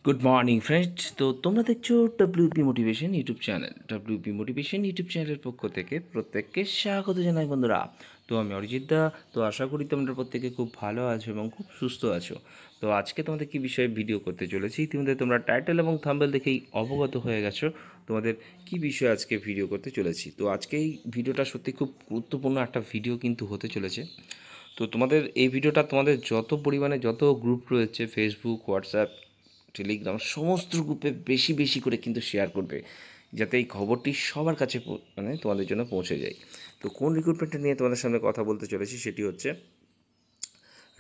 Good morning friends. তো তোমরা দেখছো WP motivation YouTube channel. WP motivation YouTube চ্যানেলের পক্ষ থেকে প্রত্যেককে স্বাগত জানাই বন্ধুরা। তো আমি অরিজিৎ দা। তো আশা করি তোমরা প্রত্যেকে খুব ভালো আছো এবং খুব সুস্থ আছো। তো আজকে তোমাদের কী বিষয়ে ভিডিও করতে চলেছি ইতিমধ্যে তোমরা টাইটেল এবং থাম্বনেল দেখেই অবগত হয়ে গেছো তোমাদের কী বিষয়ে আজকে ভিডিও করতে চলেছি। তো আজকে এই ভিডিওটা সত্যি খুব গুরুত্বপূর্ণ একটা ভিডিও কিন্তু হতে চলেছে। তো তোমাদের এই ভিডিওটা তোমাদের যত পরিমাণে যত গ্রুপ রয়েছে ফেসবুক, হোয়াটসঅ্যাপ, টেলিগ্রাম সমস্ত গ্রুপে বেশি বেশি করে কিন্তু শেয়ার করবে, যাতে এই খবরটি সবার কাছে মানে তোমাদের জন্য পৌঁছে যায়। তো কোন রিক্রুটমেন্টটা নিয়ে তোমাদের সামনে কথা বলতে চলেছি সেটি হচ্ছে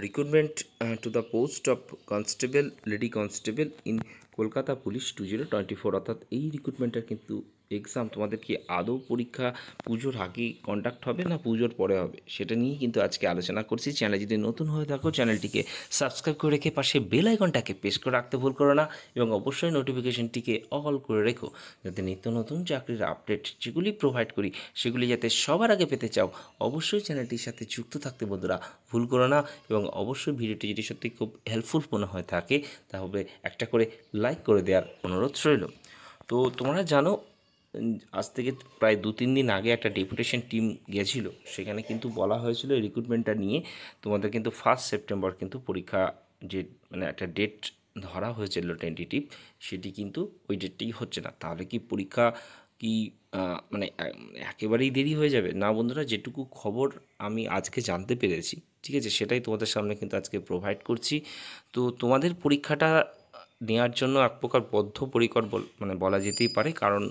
recruitment to the post of constable, lady constable in Kolkata police 2024। অর্থাৎ এই রিক্রুটমেন্টের কিন্তু এক্সাম তোমাদের কি আদৌ পরীক্ষা পুজোর আগে কন্ডাক্ট হবে না পুজোর পরে হবে, সেটা নিয়েই কিন্তু আজকে আলোচনা করছি। চ্যানেল যদি নতুন হয়ে থাকো চ্যানেলটিকে সাবস্ক্রাইব করে রেখে পাশে বেল আইকনটাকে প্রেস করে রাখতে ভুল করো না, এবং অবশ্যই নোটিফিকেশনটিকে অল করে রেখো, যাতে নিত্য নতুন চাকরির আপডেট যেগুলি প্রোভাইড করি সেগুলি যাতে সবার আগে পেতে চাও অবশ্যই চ্যানেলটির সাথে যুক্ত থাকতে বন্ধুরা ভুল করো না। এবং অবশ্যই ভিডিওটি যদি সত্যি খুব হেল্পফুল মনে হয়ে থাকে তাহলে একটা করে লাইক করে দেওয়ার অনুরোধ রইল। তো তোমরা জানো আজ থেকে প্রায় 2-3 দিন আগে একটা ডেপুটেশন টিম গেছিলো, সেখানে কিন্তু বলা হয়েছিল এই রিক্রুটমেন্টটা নিয়ে তোমাদের কিন্তু 1 সেপ্টেম্বর কিন্তু পরীক্ষা, যে মানে একটা ডেট ধরা হয়েছিল টেন্টেটিভ, সেটি কিন্তু ওই ডেটটি হচ্ছে না। তাহলে কি পরীক্ষা কি মানে একেবারেই দেরি হয়ে যাবে? না বন্ধুরা, যেটুকু খবর আমি আজকে জানতে পেরেছি, ঠিক আছে, সেটাই তোমাদের সামনে কিন্তু আজকে প্রোভাইড করছি। তো তোমাদের পরীক্ষাটা নেওয়ার জন্য এক প্রকার বদ্ধপরিকর মানে বলা যেতেই পারে, কারণ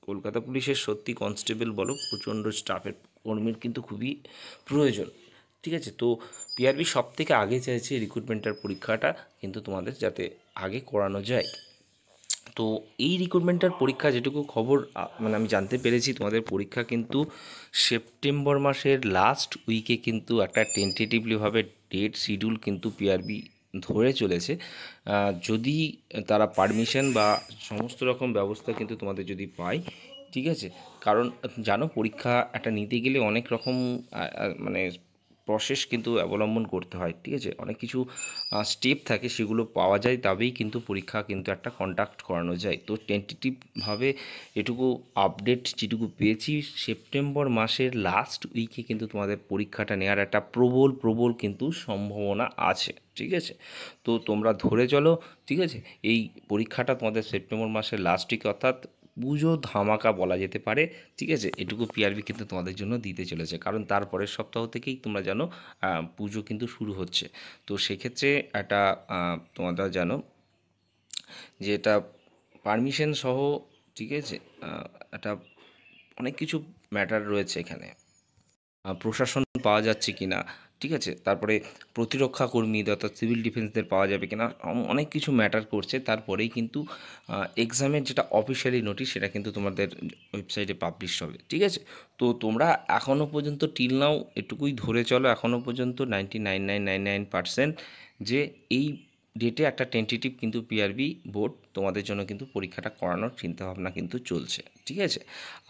কলকাতা পুলিশের সত্যি কনস্টেবল বলো প্রচণ্ড স্টাফের কর্মীর কিন্তু খুবই প্রয়োজন, ঠিক আছে। তো পিআরবি সব থেকে আগে চাইছে রিক্রুটমেন্টের পরীক্ষাটা কিন্তু তোমাদের যাতে আগে করানো যায়। তো এই রিক্রুটমেন্টের পরীক্ষা যেটুকু খবর মানে আমি জানতে পেরেছি, তোমাদের পরীক্ষা কিন্তু সেপ্টেম্বর মাসের লাস্ট উইকে কিন্তু একটা টেন্টেটিভলিভাবে ডেট শিডিউল কিন্তু পিআরবি ধরে চলেছে। যদি তারা পারমিশন বা সমস্ত রকম ব্যবস্থা কিন্তু তোমাদের যদি পায়, ঠিক আছে। কারণ জানো পরীক্ষা একটা নিতে গেলে অনেক রকম মানে প্রসেস কিন্তু অবলম্বন করতে হয়, ঠিক আছে, অনেক কিছু স্টেপ থাকে, সেগুলো পাওয়া যায় তবেই কিন্তু পরীক্ষা কিন্তু একটা কন্ডাক্ট করানো যায়। তো টেন্টেটিভভাবে এটুকু আপডেট যেটুকু পেয়েছি, সেপ্টেম্বর মাসের লাস্ট উইকে কিন্তু তোমাদের পরীক্ষাটা নেওয়ার একটা প্রবল কিন্তু সম্ভাবনা আছে, ঠিক আছে। তো তোমরা ধরে চলো, ঠিক আছে। এই পরীক্ষাটা তোমাদের সেপ্টেম্বর মাসের লাস্ট উইকে, অর্থাৎ পুজো ধামাকা বলা যেতে পারে, ঠিক আছে। এটুকু পিআরবি কিন্তু তোমাদের জন্য দিতে চলেছে, কারণ তারপরের সপ্তাহ থেকেই তোমরা জানো পুজো কিন্তু শুরু হচ্ছে। তো সেক্ষেত্রে একটা তোমরা জানো যে এটা পারমিশন সহ, ঠিক আছে, একটা অনেক কিছু ম্যাটার রয়েছে এখানে, প্রশাসন পাওয়া যাচ্ছে কি না, ঠিক আছে, তারপরে প্রতিরক্ষা কর্মী অর্থাৎ সিভিল ডিফেন্সদের পাওয়া যাবে কিনা, অনেক কিছু ম্যাটার করছে। তারপরেই কিন্তু এক্সামের যেটা অফিসিয়ালি নোটিশ সেটা কিন্তু তোমাদের ওয়েবসাইটে পাবলিশ হবে, ঠিক আছে। তো তোমরা এখনও পর্যন্ত টিল নাও এটুকুই ধরে চলো, এখনও পর্যন্ত 99.999% যে এই ডেটে একটা টেন্টেটিভ কিন্তু পিআরবি বোর্ড তোমাদের জন্য কিন্তু পরীক্ষাটা করানোর চিন্তাভাবনা কিন্তু চলছে, ঠিক আছে।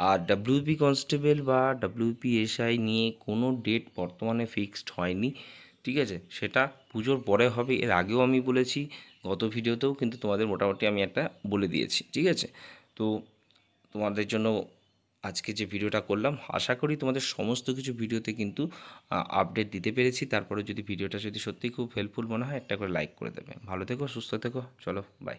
আর ডাব্লিউপি কনস্টেবল বা ডাব্লিউপি এসআই নিয়ে কোনো ডেট বর্তমানে ফিক্সড হয়নি, ঠিক আছে, সেটা পুজোর পরে হবে। এর আগেও আমি বলেছি, গত ভিডিওতেও কিন্তু তোমাদের মোটামুটি আমি একটা বলে দিয়েছি, ঠিক আছে। তো তোমাদের জন্য আজকে যে ভিডিওটা করলাম, আশা করি তোমাদের সমস্ত কিছু ভিডিওতে কিন্তু আপডেট দিতে পেরেছি। তারপরে যদি ভিডিওটা যদি সত্যিই খুব হেল্পফুল মনে হয় একটা করে লাইক করে দেবে। ভালো থেকো, সুস্থ থেকো, চলো বাই।